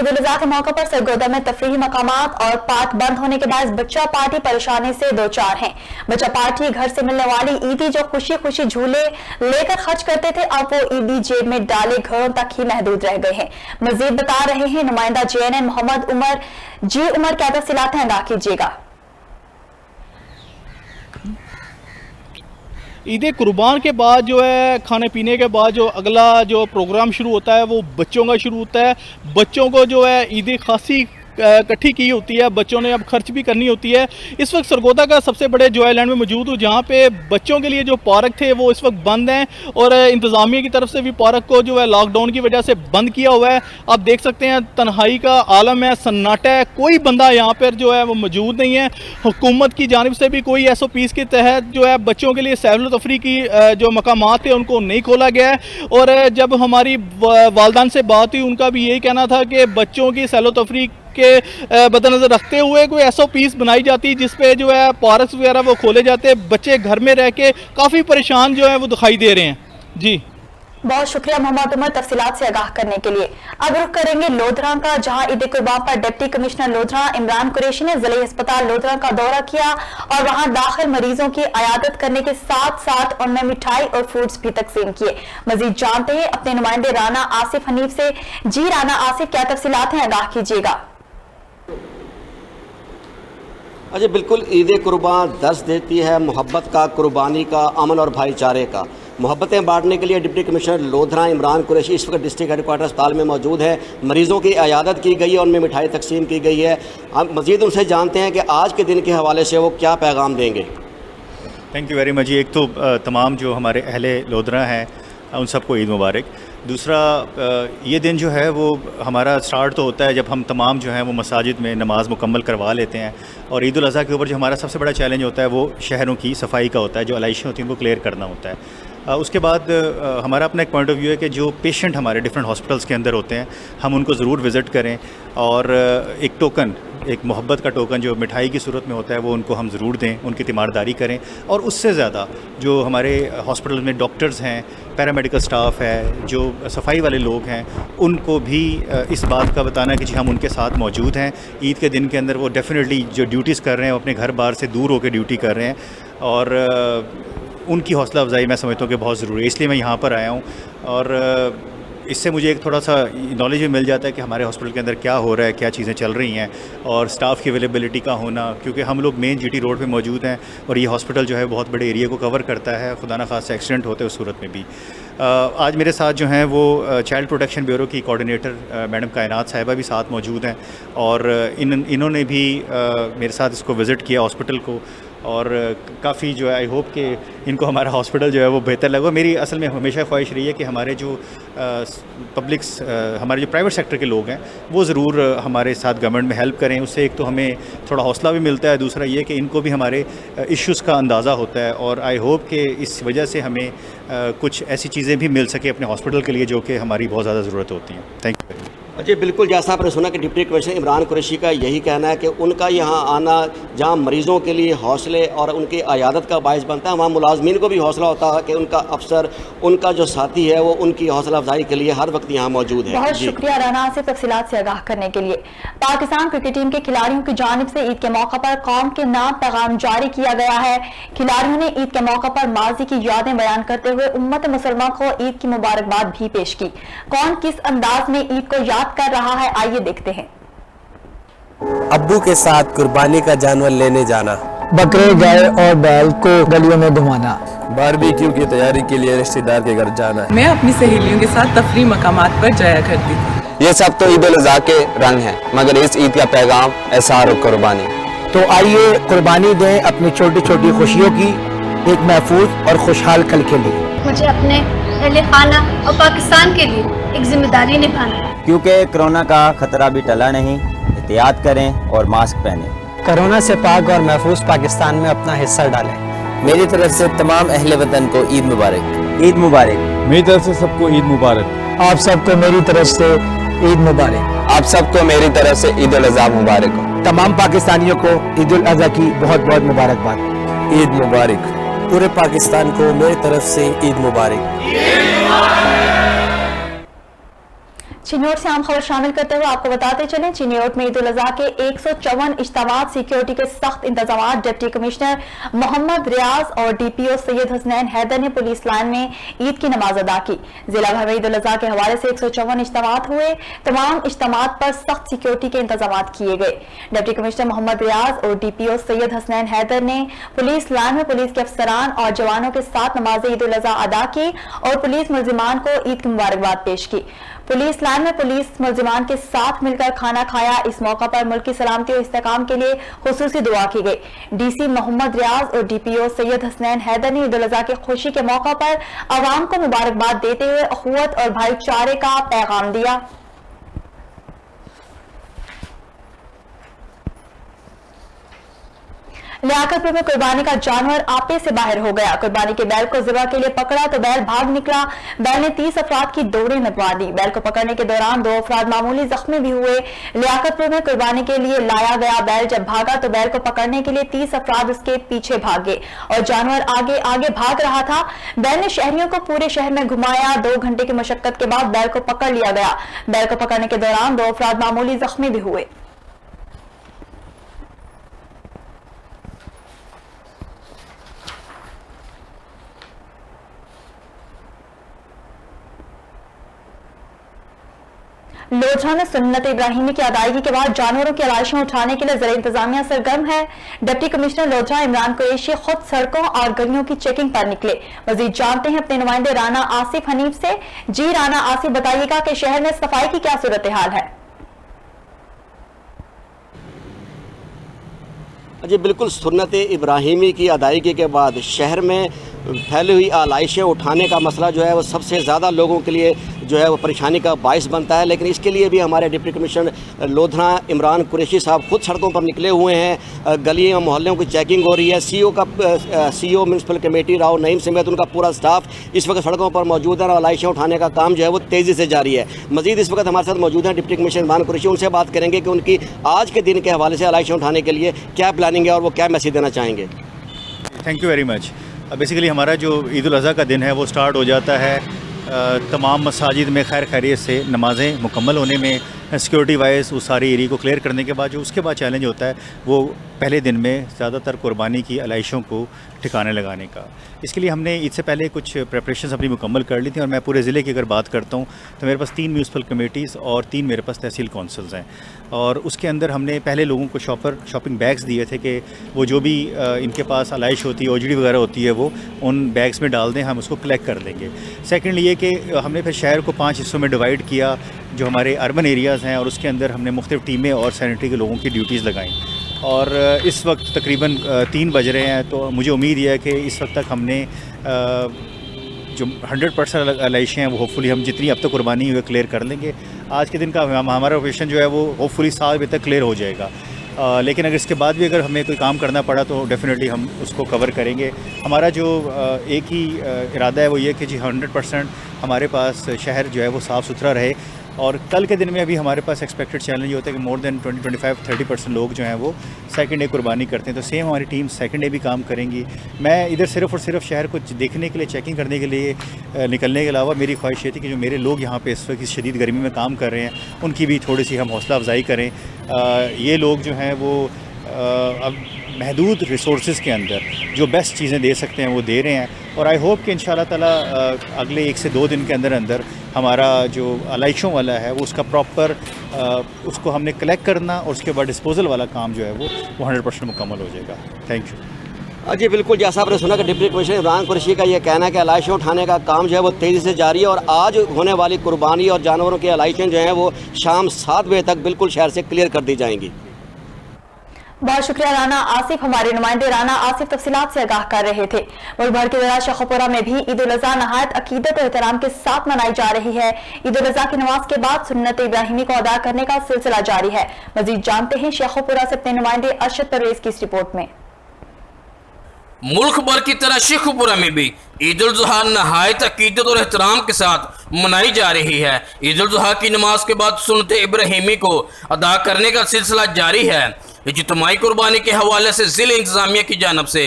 ईद उल अजहा के मौके पर सरगोदा में तफरीही मकामात और पार्क बंद होने के बाद बच्चा पार्टी परेशानी से दो चार हैं। बच्चा पार्टी घर से मिलने वाली ईदी जो खुशी खुशी झूले लेकर खर्च करते थे, अब वो ईदी जेब में डाले घरों तक ही महदूद रह गए हैं। मजीद बता रहे हैं नुमाइंदा JNN मोहम्मद उमर। जी उमर, क्या तफसीलात हैं, आगाह कीजिएगा। ईद कुर्बान के बाद जो है खाने पीने के बाद जो अगला जो प्रोग्राम शुरू होता है वो बच्चों का शुरू होता है। बच्चों को जो है ईद खासी इकट्ठी की होती है, बच्चों ने अब खर्च भी करनी होती है। इस वक्त सरगोदा का सबसे बड़े जॉयलैंड में मौजूद हूँ, जहाँ पे बच्चों के लिए जो पार्क थे वो इस वक्त बंद हैं और इंतज़ामिया की तरफ से भी पार्क को जो है लॉकडाउन की वजह से बंद किया हुआ है। आप देख सकते हैं तन्हाई का आलम है, सन्नाटा है, कोई बंदा यहाँ पर जो है वो मौजूद नहीं है। हुकूमत की जानिब से भी कोई SOPs के तहत जो है बच्चों के लिए सैर व तफरी की जो मकामात थे उनको नहीं खोला गया है। और जब हमारी वालदान से बात हुई, उनका भी यही कहना था कि बच्चों की सैर व तफरी के बदनज़र रखते हुए कोई SOPs बनाई जाती जिस पे जो है पार्क्स वगैरह वो खोले जाते। बच्चे घर में रह के काफ़ी परेशान जो है वो दिखाई दे रहे हैं। जी बहुत शुक्रिया मोहम्मद उमर तफसीलात से आगाह करने के लिए। अब रुख करेंगे लोधरा का, जहां ईद कुर्बान पर डिप्टी कमिश्नर लोधरा इमरान कुरैशी ने जिले अस्पताल लोधरा का दौरा किया और वहां दाखिल मरीजों की अयादत करने के साथ साथ उनमें मिठाई और फ्रूट्स भी तकसीम किए। मजीद जानते हैं अपने नुमाइंदे राना आसिफ हनीफ से। जी राना आसिफ, क्या तफसीलात हैं, आगाह कीजिएगा। अजय बिल्कुल, ईद कुर्बान दर्ज देती है मोहब्बत का, कुर्बानी का, अमन और भाईचारे का। मोहब्बतें बांटने के लिए डिप्टी कमिश्नर लोधरा इमरान कुरैशी इस वक्त डिस्ट्रिक्ट हेडक्वार्टर अस्पताल में मौजूद है। मरीज़ों की अयादत की गई है, उनमें मिठाई तकसीम की गई है। हम मज़ीद उनसे जानते हैं कि आज के दिन के हवाले से वो क्या पैगाम देंगे। Thank you very much. एक तो तमाम जो हमारे अहले लोधरा हैं उन सबको ईद मुबारक। दूसरा, ये दिन जो है वो हमारा स्टार्ट तो होता है जब हम तमाम जो है वो मसाजिद में नमाज मुकम्मल करवा लेते हैं, और ईद उल अज़हा के ऊपर जो हमारा सबसे बड़ा चैलेंज होता है वो शहरों की सफाई का होता है, जो अलाइशें होती हैं वो क्लियर करना होता है। उसके बाद हमारा अपना एक पॉइंट ऑफ व्यू है कि जो पेशेंट हमारे डिफरेंट हॉस्पिटल्स के अंदर होते हैं हम उनको ज़रूर विज़िट करें, और एक टोकन, एक मोहब्बत का टोकन जो मिठाई की सूरत में होता है वो उनको हम ज़रूर दें, उनकी तीमारदारी करें। और उससे ज़्यादा जो हमारे हॉस्पिटल में डॉक्टर्स हैं, पैरामेडिकल स्टाफ है, जो सफाई वाले लोग हैं, उनको भी इस बात का बताना कि जी हम उनके साथ मौजूद हैं। ईद के दिन के अंदर वो डेफिनेटली जो ड्यूटीज़ कर रहे हैं वो अपने घर बार से दूर होकर ड्यूटी कर रहे हैं, और उनकी हौसला अफजाई मैं समझता हूँ कि बहुत ज़रूरी है। इसलिए मैं यहाँ पर आया हूँ, और इससे मुझे एक थोड़ा सा नॉलेज भी मिल जाता है कि हमारे हॉस्पिटल के अंदर क्या हो रहा है, क्या चीज़ें चल रही हैं, और स्टाफ की अवेलेबिलिटी का होना, क्योंकि हम लोग मेन GT रोड पे मौजूद हैं और ये हॉस्पिटल जो है बहुत बड़े एरिया को कवर करता है। खुदा न खासा एक्सीडेंट होते हैं उस सूरत में भी। आज मेरे साथ जो हैं वो चाइल्ड प्रोटेक्शन ब्यूरो की कोऑर्डिनेटर मैडम कायनात साहिबा भी साथ मौजूद हैं, और इन्होंने भी मेरे साथ इसको विज़िट किया हॉस्पिटल को, और काफ़ी जो है आई होप कि इनको हमारा हॉस्पिटल जो है वो बेहतर लगा। मेरी असल में हमेशा ख्वाहिश रही है कि हमारे जो हमारे जो प्राइवेट सेक्टर के लोग हैं वो ज़रूर हमारे साथ गवर्नमेंट में हेल्प करें। उससे एक तो हमें थोड़ा हौसला भी मिलता है, दूसरा ये कि इनको भी हमारे इश्यूज़ का अंदाज़ा होता है, और आई होप कि इस वजह से हमें कुछ ऐसी चीज़ें भी मिल सके अपने हॉस्पिटल के लिए जो कि हमारी बहुत ज़्यादा ज़रूरत होती हैं। Thank you. जी बिल्कुल, जैसा आपने सुना कि डिप्टी कमिश्नर इमरान कुरैशी का यही कहना है कि उनका यहाँ आना जहाँ मरीज़ों के लिए हौसले और उनकी अयादत का बायस बनता है, वहाँ मुलाजमीन को भी हौसला होता है कि उनका अफसर, उनका जो साथी है वो उनकी हौसला अफजाई के लिए हर वक्त यहाँ मौजूद है। बहुत शुक्रिया राना से तफसीलात से आगाह करने के लिए। पाकिस्तान क्रिकेट टीम के खिलाड़ियों की जानिब से ईद के मौका पर कौम के नाम पैगाम जारी किया गया है। खिलाड़ियों ने ईद के मौका पर माजी की यादें बयान करते हुए उम्मत मुसलमान को ईद की मुबारकबाद भी पेश की। कौन किस अंदाज में ईद को याद कर रहा है, आइए देखते हैं। अब्बू के साथ कुर्बानी का जानवर लेने जाना, बकरे, गाय और बैल को गलियों में घुमाना, बारबेक्यू की तैयारी के लिए रिश्तेदार के घर जाना। मैं अपनी सहेलियों के साथ तफरी मकामात पर जाया करती थी। ये सब तो ईद उल अज़हा के रंग हैं, मगर इस ईद का पैगाम एहसार और कुर्बानी। तो आइए कुर्बानी दें अपनी छोटी छोटी खुशियों की एक महफूज और खुशहाल कल के लिए। मुझे अपने अहले खाना और पाकिस्तान के लिए एक जिम्मेदारी निभाना है, क्योंकि कोरोना का खतरा भी टला नहीं। एहतियात करें और मास्क पहनें। कोरोना से पाक और महफूज पाकिस्तान में अपना हिस्सा डालें। मेरी तरफ से तमाम अहले वतन को ईद मुबारक। ईद मुबारक। मेरी तरफ से सबको ईद मुबारक। आप सबको मेरी तरफ से ईद मुबारक। आप सबको मेरी तरफ से ईद उल अज़हा मुबारक हो। तमाम पाकिस्तानियों को ईद उल अज़हा की बहुत बहुत मुबारकबाद। ईद मुबारक। पूरे पाकिस्तान को मेरी तरफ से ईद मुबारक। चिन्योट से आम खबर शामिल करते हुए आपको बताते चलें, चिन्योट में ईद उल अजहा के 154 इज्तिमात सिक्योरिटी के सख्त इंतजाम। डिप्टी कमिश्नर मोहम्मद रियाज और डीपीओ सैयद हसनैन हैदर ने पुलिस लाइन में ईद की नमाज अदा की। जिला भर में ईद उल अजहा के हवाले से 154 इज्तिमात हुए। तमाम इज्तिमात पर सख्त सिक्योरिटी के इंतजाम किए गए। डिप्टी कमिश्नर मोहम्मद रियाज और डीपीओ सैयद हसनैन हैदर ने पुलिस लाइन में पुलिस के अफसरान और जवानों के साथ नमाज ईद उल अजहा अदा की और पुलिस मुलजिमान को ईद की मुबारकबाद पेश की। पुलिस लाइन में पुलिस मुलजिमान के साथ मिलकर खाना खाया। इस मौका पर मुल्क की सलामती और इस्तेकाम के लिए खुसूसी दुआ की गई। डीसी मोहम्मद रियाज और डीपीओ सैयद हसनैन हैदर ने ईद उल अजहा की खुशी के मौका पर आवाम को मुबारकबाद देते हुए अखुवत और भाईचारे का पैगाम दिया। लियाकतपुर में कुर्बानी का जानवर आपे से बाहर हो गया। कुर्बानी के बैल को ज़िबा के लिए पकड़ा तो बैल भाग निकला। बैल ने 30 अफराद की दौड़ें लगवा दी। बैल को पकड़ने के दौरान 2 अफराद मामूली जख्मी भी हुए। लियाकतपुर में कुर्बानी के लिए लाया गया बैल जब भागा तो बैल को पकड़ने के लिए 30 अफराद उसके पीछे भागे और जानवर आगे आगे भाग रहा था। बैल ने शहरियों को पूरे शहर में घुमाया। 2 घंटे की मशक्कत के बाद बैल को पकड़ लिया गया। बैल को पकड़ने के दौरान 2 अफराद मामूली जख्मी भी हुए। लोधरा में सुन्नत इब्राहिमी की अदायगी के बाद जानवरों की आलाइशें उठाने के लिए ज़िला इंतजामिया सरगर्म है। डिप्टी कमिश्नर लोधरा इमरान कुरैशी खुद सड़कों और गलियों की चेकिंग पर निकले। मजीद जानते हैं अपने नुमाइंदे राना आसिफ हनीफ से। जी राना आसिफ, बताइएगा कि शहर में सफाई की क्या सूरत हाल है? जी बिल्कुल, सुन्नत इब्राहिमी की अदायगी के बाद शहर में फैली हुई आलाइशें उठाने का मसला जो है वो सबसे ज़्यादा लोगों के लिए जो है वो परेशानी का बाइस बनता है। लेकिन इसके लिए भी हमारे डिप्टी कमिश्नर लोधरा इमरान कुरैशी साहब खुद सड़कों पर निकले हुए हैं। गलियों मोहल्लों की चेकिंग हो रही है। CO municipal committee Rao Naeem समेत उनका पूरा स्टाफ इस वक्त सड़कों पर मौजूद है और आलाइशें उठाने का काम जो है वो तेज़ी से जारी है। मजीद इस वक्त हमारे साथ मौजूद हैं डिप्टी कमिश्नर इमरान कुरैशी। उनसे बात करेंगे कि उनकी आज के दिन के हवाले से आलाइशें उठाने के लिए क्या प्लानिंग है और वो क्या मैसेज देना चाहेंगे। Thank you very much. Basically हमारा जो ईद उल अज़हा का दिन है वो स्टार्ट हो जाता है तमाम मसाजिद में खैर खैरियत से नमाज़ें मुकम्मल होने में, सिक्योरिटी वाइज उस सारी एरिया को क्लियर करने के बाद जो उसके बाद चैलेंज होता है वो पहले दिन में ज़्यादातर कुर्बानी की आलाइशों को ठिकाने लगाने का। इसके लिए हमने इससे पहले कुछ प्रेपरेशंस अपनी मुकम्मल कर ली थी और मैं पूरे ज़िले की अगर बात करता हूँ तो मेरे पास 3 म्यूनसिपल कमेटीज़ और 3 मेरे पास तहसील कौंसल्स हैं और उसके अंदर हमने पहले लोगों को शॉपिंग बैग्स दिए थे कि वो जो भी इनके पास आलाइश होती है, ओजड़ी वगैरह होती है, वो उन बैग्स में डाल दें, हम उसको कलेक्ट कर देंगे। सेकेंडली ये कि हमने फिर शहर को 5 हिस्सों में डिवाइड किया जो हमारे अर्बन एरियाज़ हैं और उसके अंदर हमने मुख्तलिफ टीमें और सैनिटरी के लोगों की ड्यूटीज़ लगाई और इस वक्त तकरीबन 3 बज रहे हैं तो मुझे उम्मीद है कि इस वक्त तक हमने जो 100% आलाइशें हैं वो होपफुली हम जितनी अब तक कुर्बानी हुई क्लियर कर लेंगे। आज के दिन का हमारा ऑपरेशन जो है वो होपफुली 7 बजे तक क्लियर हो जाएगा। लेकिन अगर इसके बाद भी अगर हमें कोई काम करना पड़ा तो डेफिनेटली हम उसको कवर करेंगे। हमारा जो एक ही इरादा है वो ये कि जी 100% हमारे पास शहर जो है वो साफ़ सुथरा रहे और कल के दिन में अभी हमारे पास एक्सपेक्टेड चैलेंज होता है कि मोर देन 25-30% लोग जो हैं वो सेकंड डे कुर्बानी करते हैं, तो सेम हमारी टीम सेकंड डे भी काम करेंगी। मैं इधर सिर्फ़ और सिर्फ शहर को देखने के लिए, चेकिंग करने के लिए निकलने के अलावा मेरी ख्वाहिश ये थी कि जो मेरे लोग यहाँ पे इस वक्त इस शदीद गर्मी में काम कर रहे हैं उनकी भी थोड़ी सी हम हौसला अफजाई करें। ये लोग जो हैं वो अब महदूद रिसोर्सेज़ के अंदर जो बेस्ट चीज़ें दे सकते हैं वो दे रहे हैं और आई होप कि इंशाल्लाह ताला अगले 1 से 2 दिन के अंदर अंदर हमारा जो आलाइशों वाला है वो उसका प्रॉपर उसको हमने कलेक्ट करना और उसके बाद डिस्पोजल वाला काम जो है वो 100% मुकम्मल हो जाएगा। Thank you. जी बिल्कुल, जैसा आपने सुना कि डिप्टी कमिश्नर इमरान कुरैशी का ये कहना है कि आलाइशें उठाने का काम जो है वो तेज़ी से जारी है और आज होने वाली कुर्बानी और जानवरों की आलाइशें जो हैं वो शाम 7 बजे तक बिल्कुल शहर से क्लियर कर दी जाएंगी। बहुत शुक्रिया राना आसिफ। हमारे नुमाइंदे राना आसिफ तफसीलात से आगाह कर रहे थे। मुल्क भर के ज़िला शेखुपुरा में भी ईद उल अज़हा नहायत अकीदत और एहतराम के साथ मनाई जा रही है। ईद उल अज़हा की नमाज के बाद सुन्नत इब्राहिमी को अदा करने का सिलसिला जारी है। मजीद जानते हैं शेखुपुरा से अपने नुमाइंदे अरशद परवेज की इस रिपोर्ट में। मुल्क भर की तरह शेखुपुरा में भी ईद उल अज़हा नहायत अकीदत और एहतराम के साथ मनाई जा रही है। ईद उल अज़हा की नमाज के बाद सुन्नत इब्राहिमी को अदा करने का सिलसिला जारी है। इज्तिमाई कुर्बानी के हवाले से ज़िला इंतजामिया की जानब से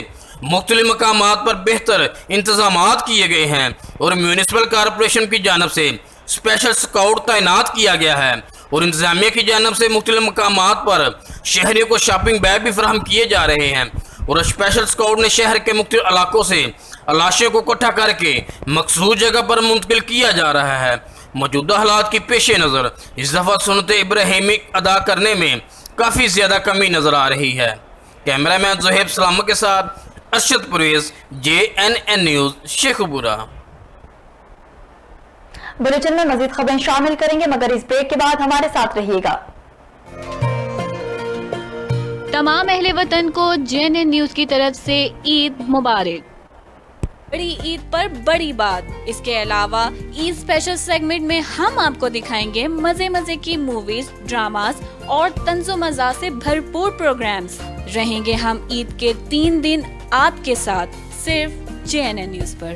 मुख्तलिफ मकामात पर बेहतर इंतजामात किए गए हैं और म्यूनिसिपल कॉरपोरेशन की जानब से स्पेशल स्काउट तैनात किया गया है और इंतजामिया की जानब से मुख्तलिफ मकामात पर शहरियों को शॉपिंग बैग भी फराहम किए जा रहे हैं और स्पेशल स्काउट ने शहर के मुख्तलिफ इलाकों से लाशों को इकट्ठा करके मखसूस जगह पर मुंतकिल किया जा रहा है। मौजूदा हालात की पेश नज़र इस दफ़ा सुन्नत इब्राहिमी अदा करने में काफ़ी ज़्यादा कमी नज़र आ रही है। कैमरामैन ज़ुहैब सलामत के साथ Arshad Parvez, JNN news, Sheikhupura. Bulletin में मजीद खबरें शामिल करेंगे, मगर इस ब्रेक के बाद हमारे साथ रहिएगा। तमाम अहले वतन को JNN न्यूज़ की तरफ से ईद मुबारक। बड़ी ईद पर बड़ी बात। इसके अलावा ईद स्पेशल सेगमेंट में हम आपको दिखाएंगे मजे मजे की मूवीज, ड्रामास और तंजो मजा से भरपूर प्रोग्राम्स। रहेंगे हम ईद के 3 दिन आपके साथ सिर्फ JNN न्यूज़ पर।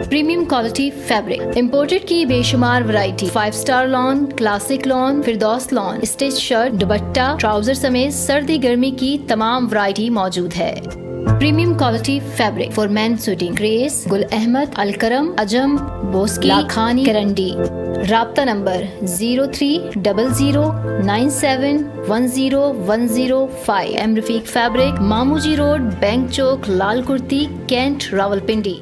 प्रीमियम क्वालिटी फैब्रिक इंपोर्टेड की बेशुमार variety, 5 star lawn, classic lawn, Firdous lawn, stitch shirt, dupatta, trouser समेत सर्दी गर्मी की तमाम वैरायटी मौजूद है। Premium quality fabric for man suiting, Grace, Gul Ahmed, Alkaram, Ajam, Boski, Lakhani, Karandi. राब्ता number 030097101005। M Rafiq fabric, Mamuji road, bank Chowk, Lal Kurti, cantt, Rawalpindi.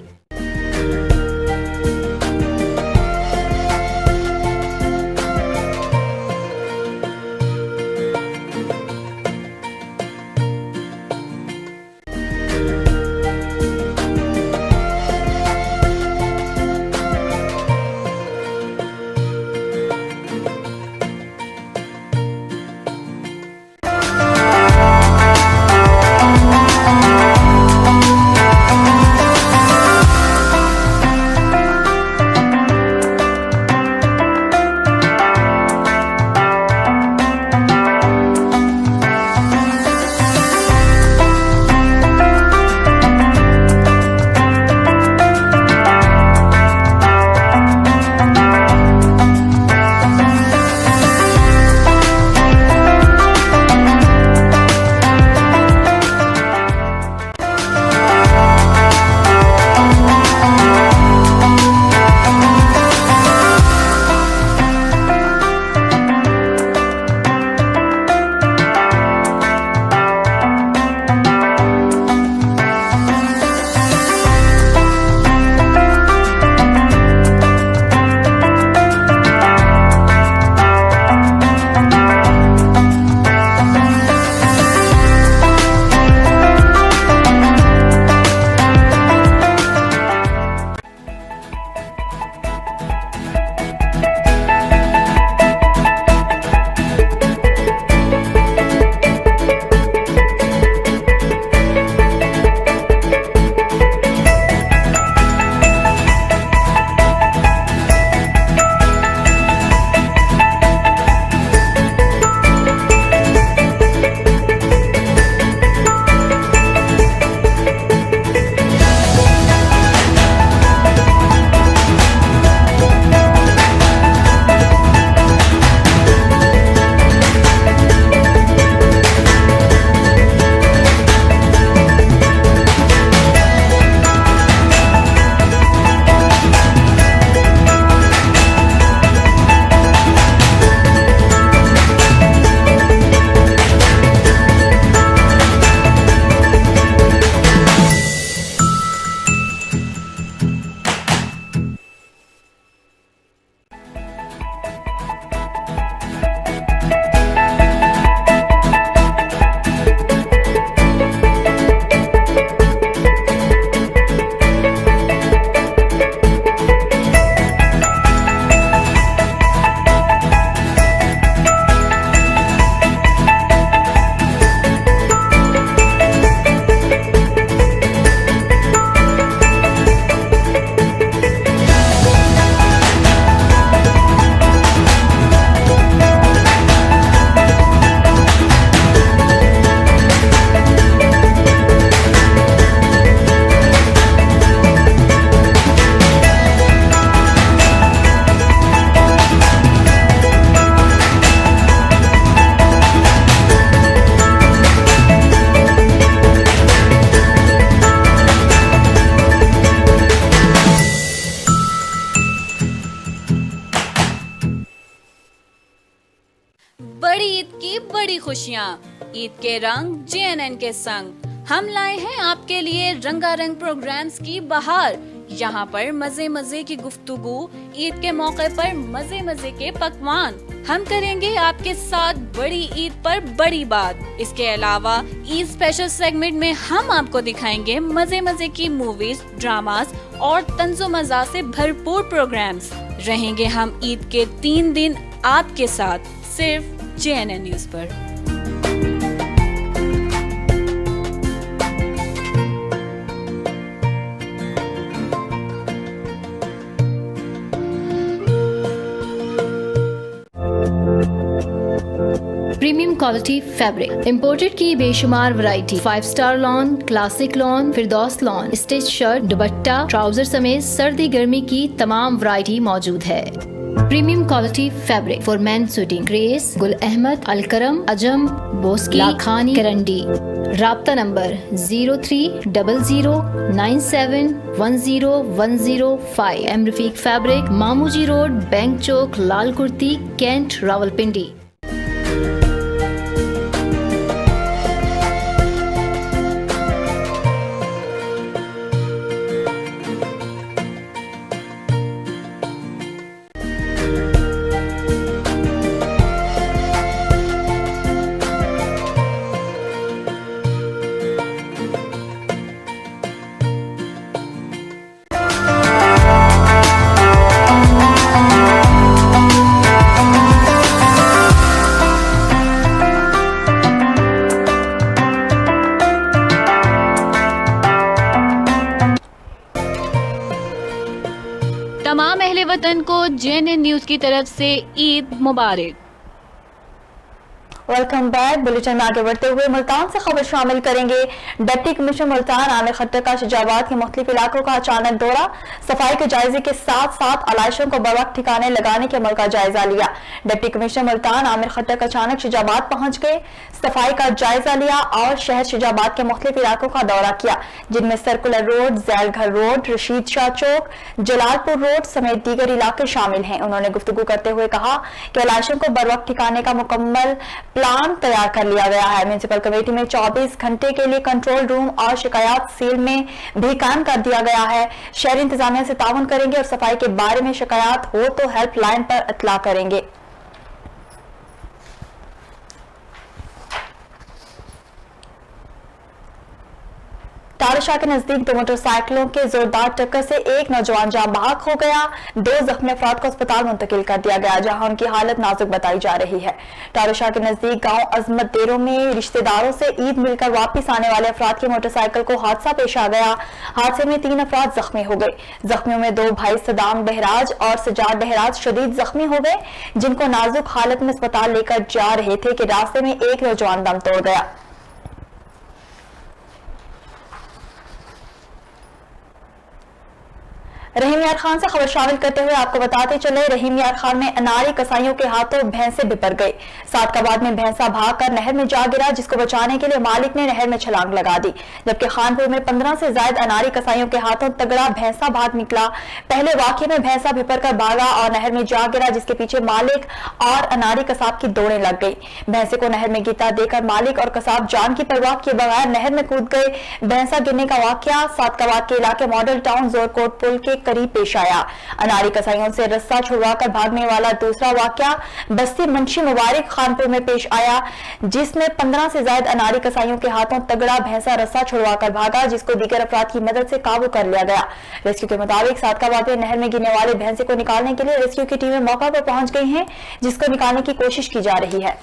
बड़ी ईद की बड़ी खुशियाँ, ईद के रंग JNN के संग हम लाए हैं आपके लिए रंगारंग प्रोग्राम्स की बहार। यहाँ पर मजे मजे की गुफ्तगू, ईद के मौके पर मजे मजे के पकवान। हम करेंगे आपके साथ बड़ी ईद पर बड़ी बात। इसके अलावा ईद स्पेशल सेगमेंट में हम आपको दिखाएंगे मजे मजे की मूवीज, ड्रामास और तंजो मजा से भरपूर प्रोग्राम्स। रहेंगे हम ईद के 3 दिन आपके साथ सिर्फ JNN न्यूज पर। प्रीमियम क्वालिटी फैब्रिक इंपोर्टेड की बेशुमार variety, 5 star lawn, classic lawn, Firdous lawn, stitch shirt, dupatta, trouser समेत सर्दी गर्मी की तमाम वैरायटी मौजूद है। Premium quality fabric for men suiting, Grace, Gul Ahmed, Alkaram, Ajam, Boski, Lakhani, Karandi. राब्ता number 030097101005। M Rafiq fabric, Mamuji road, bank Chowk, Lal Kurti, cantt, Rawalpindi. तमाम अहले वतन को JNN न्यूज की तरफ से ईद मुबारक। Welcome back. बुलेटिन में आगे बढ़ते हुए मुल्तान से खबर शामिल करेंगे। डिप्टी कमिश्नर मुल्तान आमिर खट्टर का शिजाबाद के मुख्तलिफ इलाकों का अचानक दौरा, सफाई के जायजे के साथ साथ आलाइशों को बवक्त ठिकाने लगाने के अमल का जायजा लिया। डिप्टी कमिश्नर मुल्तान आमिर खट्टर का अचानक शिजाबाद पहुंच गए, सफाई का जायजा लिया और शहर शिजाबाद के मुख्तलिफ इलाकों का दौरा किया, जिनमें circular road, Jailghar road, Rashid Shah Chowk, Jalalpur road समेत दीगर इलाके शामिल हैं। उन्होंने गुफ्तगू करते हुए कहा कि आलाइशों को बरवक्त ठिकाने का मुकम्मल प्लान तैयार कर लिया गया है। म्युनिसिपल कमेटी में 24 घंटे के लिए कंट्रोल रूम और शिकायत सेल में भी काम कर दिया गया है। शहरी इंतजामिया से ताउन करेंगे और सफाई के बारे में शिकायत हो तो हेल्पलाइन पर इत्तला करेंगे। तारशाह के नजदीक 2 मोटरसाइकिलों के जोरदार टक्कर से एक नौजवान जाँ बहक हो गया, 2 जख्मी अफराद को अस्पताल मुंतकिल कर दिया गया, जहां उनकी हालत नाजुक बताई जा रही है। तारशाह के नजदीक गांव अजमत देरों में रिश्तेदारों से ईद मिलकर वापस आने वाले अफराद की मोटरसाइकिल को हादसा पेश आ गया। हादसे में 3 अफराद जख्मी हो गए। जख्मियों में 2 भाई सदाम बहराज और सजाद बहराज शदीद जख्मी हो गए, जिनको नाजुक हालत में अस्पताल लेकर जा रहे थे कि रास्ते में एक नौजवान दम तोड़ गया। रहीम यार खान से खबर शामिल करते हुए आपको बताते चले, रहीम यार खान में अनारी कसाईयों के हाथों भैंसे बिपर गई। सादकाबाद में भैंसा भागकर नहर में जा गिरा, जिसको बचाने के लिए मालिक ने नहर में छलांग लगा दी। जबकि खानपुर में 15 से ज्यादा अनारी कसाईयों के हाथों तगड़ा भैंसा भाग निकला। पहले वाकये में भैंसा बिपर कर भागा और नहर में जा गिरा, जिसके पीछे मालिक और अनारी कसाब की दौड़ें लग गई। भैंसे को नहर में गिरता देखकर मालिक और कसाब जान की परवाह किए बगैर नहर में कूद गए। भैंसा गिरने का वाकया सादकाबाद के इलाके मॉडल टाउन जोरकोट पुल के करीब पेश आया। अनारी कसाईयों से रस्सा छुड़वाकर भागने वाला दूसरा वाकया बस्ती मुंशी मुबारक खानपुर में पेश आया, जिसमें 15 से ज्यादा अनारी कसाईयों के हाथों तगड़ा भैंसा रस्सा छुड़वाकर भागा, जिसको दीगर अफराद की मदद से काबू कर लिया गया। रेस्क्यू के मुताबिक सादकाबाद में नहर में गिरने वाले भैंसे को निकालने के लिए रेस्क्यू की टीमें मौका पर पहुंच गई हैं, जिसको निकालने की कोशिश की जा रही है।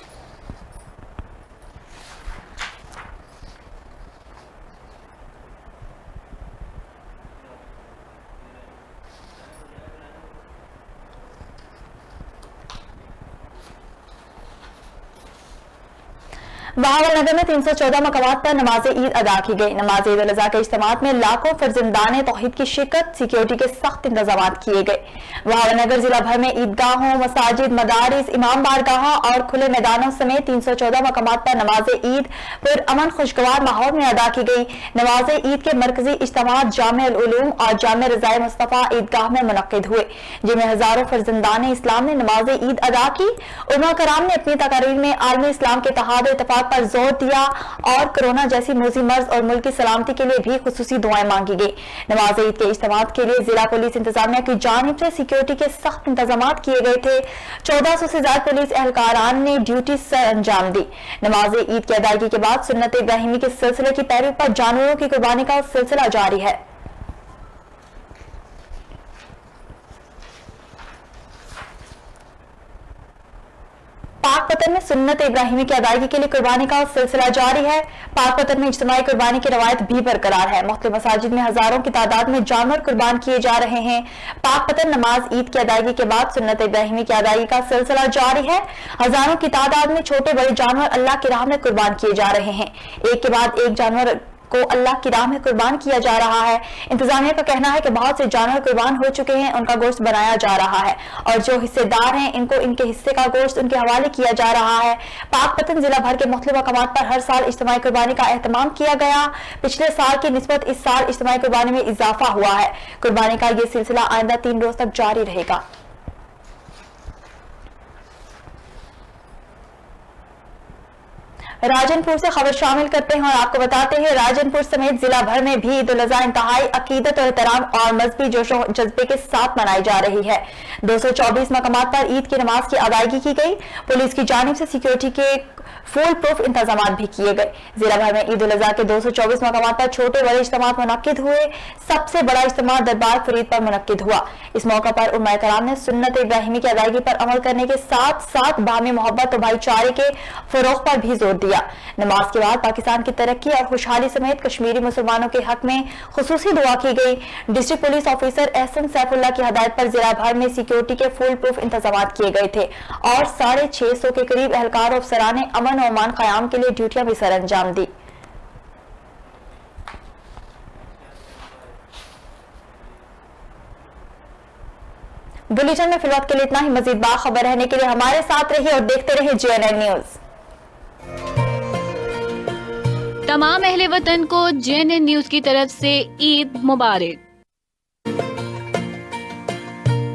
बहावलनगर में 314 मकामात पर नमाज ईद अदा की गई। नमाज ईद-उल-अज़हा के इज्तिमात में लाखों फर्जंदान तौहीद की शिरकत, सिक्योरिटी के सख्त इंतजाम किए गए। भावनगर जिला भर में ईदगाहों, मसाजिद, मदारिस, इमाम बारगाह और खुले मैदानों समेत 314 मकामात पर नमाज ईद पुरअमन खुशगवार माहौल में अदा की गई। नमाज ईद के मरकजी इज्तिमात जामे उल उलूम और जामे रज़ाए मुस्तफ़ा ईदगाह में मुनक्किद हुए, जिनमें हजारों फर्जंदान इस्लाम ने नमाज ईद अदा की। उलमा कराम ने अपनी तकारीर में आलमी इस्लाम के इत्तेहाद और इत्तेफाक पर जोर दिया और कोरोना जैसी मूजी मर्ज और मुल्क की सलामती के लिए भी खुसूसी दुआएं मांगी गई। नमाज ईद के इज्तिमात के लिए जिला पुलिस इंतजामिया की जानिब से सिक्योरिटी के सख्त इंतजाम किए गए थे। 1400 से ज्यादा पुलिस एहलकारान ने ड्यूटी सर अंजाम दी। नमाज ईद की अदायगी के बाद सुन्नत इब्राहिमी के सिलसिले की पैरवी पर जानवरों की कुर्बानी का सिलसिला जारी है। पाकपतन में सुन्नत इब्राहिमी की अदायगी के लिए कुर्बानी का सिलसिला जारी है। पाकपतन में इज्तिमाई कुर्बानी की रवायत भी बरकरार है। मुख्तलिफ मसाजिद में हजारों की तादाद में जानवर कुर्बान किए जा रहे हैं। पाकपतन नमाज ईद की अदायगी के बाद सुन्नत इब्राहिमी की अदायगी का सिलसिला जारी है। हजारों की तादाद में छोटे बड़े जानवर अल्लाह की राह में कुर्बान किए जा रहे हैं। एक के बाद एक जानवर को अल्लाह की राह में कुर्बान किया जा रहा है। इंतजामिया का कहना है कि बहुत से जानवर कुर्बान हो चुके हैं, उनका गोश्त बनाया जा रहा है और जो हिस्सेदार हैं इनको इनके हिस्से का गोश्त उनके हवाले किया जा रहा है। पाकपतन जिला भर के मुख्तलिफ मकामात पर हर साल इज्तिमाई कुर्बानी का एहतमाम किया गया। पिछले साल की निस्बत इस साल इज्तिमाई कुर्बानी में इजाफा हुआ है। कुर्बानी का यह सिलसिला आइंदा 3 रोज तक जारी रहेगा। राजनपुर से खबर शामिल करते हैं और आपको बताते हैं राजनपुर समेत जिला भर में भी ईद उल अज़हा इंतहाई अकीदत और एहतराम और मजहबी जोशो जज्बे के साथ मनाई जा रही है। 224 मकामात पर ईद की नमाज की अदायगी की गई। पुलिस की जानिब से सिक्योरिटी के फुल प्रूफ इंतजाम भी किए गए। जिला भर में ईद उल अज़हा के 224 मकामात पर छोटे बड़े इज्तिमात मुनक्किद हुए। सबसे बड़ा इज्तिमा दरबार फरीद पर मुनक्किद हुआ। इस मौका पर उलमा कराम ने सुन्नत इब्राहिमी की अदायगी पर अमल करने के साथ साथ बाहमी मोहब्बत और भाईचारे के फरोग पर भी जोर दिया। नमाज के बाद पाकिस्तान की तरक्की और खुशहाली समेत कश्मीरी मुसलमानों के हक में खुसूसी दुआ की गई। District police officer Ehsan Saifullah की हदायत पर जिला भर में सिक्योरिटी के फुल प्रूफ इंतजाम किए गए थे और 650 के करीब एहलकार और अफसरान ने अमन और अमान क़याम के लिए ड्यूटियां भी सर अंजाम दी। बुलेटिन में फिलहाल के लिए इतना ही। मजीद बाखबर रहने के लिए हमारे साथ रहिए और देखते रहिए JNN न्यूज। तमाम अहले वतन को JNN न्यूज की तरफ से ईद मुबारक।